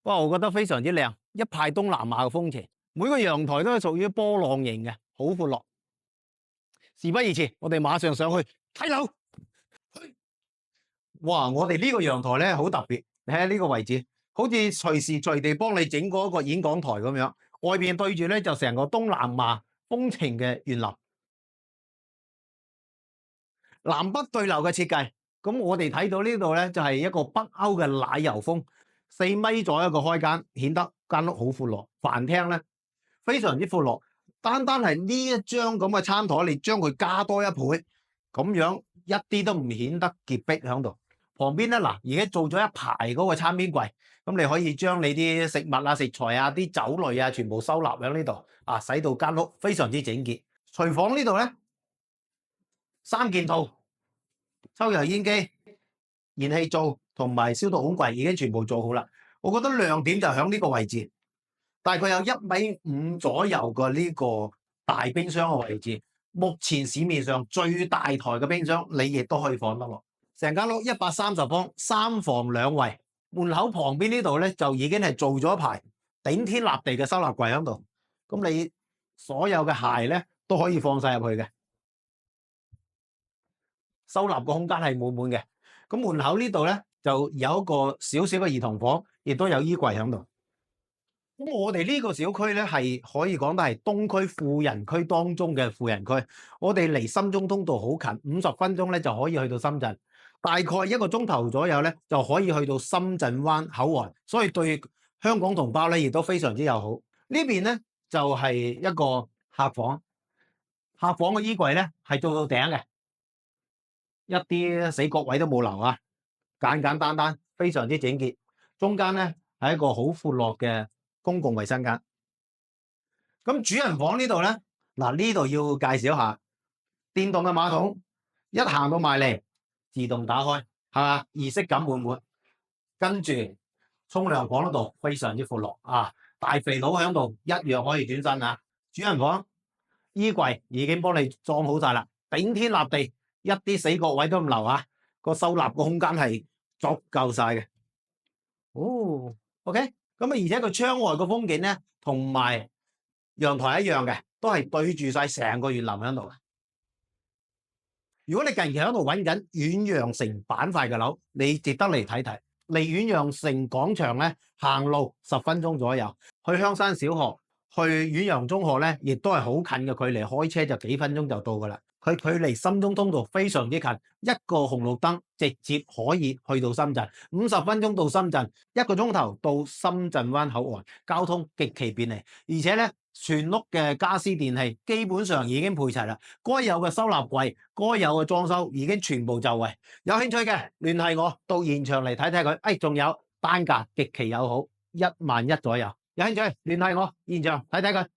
哇，我覺得非常之靚，一派東南亞嘅風情。每個陽台都係屬於波浪形嘅，好闊落。事不宜遲，我哋馬上上去睇樓。哇！我哋呢個陽台咧好特別，你睇下呢個位置，好似隨時隨地幫你整過一個演講台咁樣。外邊對住咧就成個東南亞風情嘅園林，南北對流嘅設計。咁我哋睇到呢度咧就係一個北歐嘅奶油風，4米左右嘅開間，顯得間屋好闊落。飯廳咧非常之闊落，單單係呢一張咁嘅餐台，你將佢加多一倍，咁樣一啲都唔顯得潔癖喺度。旁邊咧嗱，而家做咗一排嗰個餐邊櫃，咁你可以將你啲食物啊、食材啊、啲酒類啊，全部收納喺呢度，啊，使到間屋非常之整潔。廚房呢度咧3件套，抽油煙機、燃氣灶同埋消毒碗櫃已經全部做好啦。我覺得亮點就喺呢個位置，大概有1.5米左右嘅呢個大冰箱嘅位置。目前市面上最大台嘅冰箱，你亦都可以放得落。成間屋130方，3房2衛。門口旁邊呢度咧就已經係做咗一排頂天立地嘅收納櫃喺度。咁你所有嘅鞋咧都可以放晒入去嘅，收納個空間係滿滿嘅。咁門口呢度咧就有一個小小嘅兒童房，亦都有衣櫃喺度。咁我哋呢個小區咧係可以講得係東區富人區當中嘅富人區。我哋離深中通道好近，50分鐘咧就可以去到深圳。大概1個鐘頭左右咧，就可以去到深圳灣口岸，所以對香港同胞咧亦都非常之友好。呢邊咧就係一個客房，客房嘅衣櫃咧係做到頂嘅，一啲死角位都冇留啊，簡簡單單，非常之整潔。中間咧係一個好闊落嘅公共衛生間。咁主人房呢度咧，嗱呢度要介紹下電動嘅馬桶，一行到埋嚟，自動打開，係嘛？儀式感滿滿。跟住沖涼房嗰度非常之闊落啊，大肥佬喺度一樣可以轉身啊。主人房衣櫃已經幫你裝好晒啦，頂天立地，一啲死角位都唔留啊。個收納個空間係足夠晒嘅。哦，OK，咁啊，而且個窗外個風景咧，同埋陽台一樣嘅，都係對住晒成個園林喺度。如果你近期喺度揾緊遠洋城板塊嘅樓，你值得嚟睇睇。離遠洋城廣場咧，行路10分鐘左右。去香山小學、去遠洋中學咧，亦都係好近嘅距離，開車就幾分鐘就到噶啦。佢距離深中通道非常之近，一個紅綠燈直接可以去到深圳，50分鐘到深圳，1個鐘頭到深圳灣口岸，交通極其便利。而且咧，全屋嘅家私電器基本上已經配齊啦，該有嘅收納櫃、該有嘅裝修已經全部就位。有興趣嘅聯繫我，到現場嚟睇睇佢。仲有單價極其友好，1萬1左右。有興趣聯繫我，現場睇睇佢。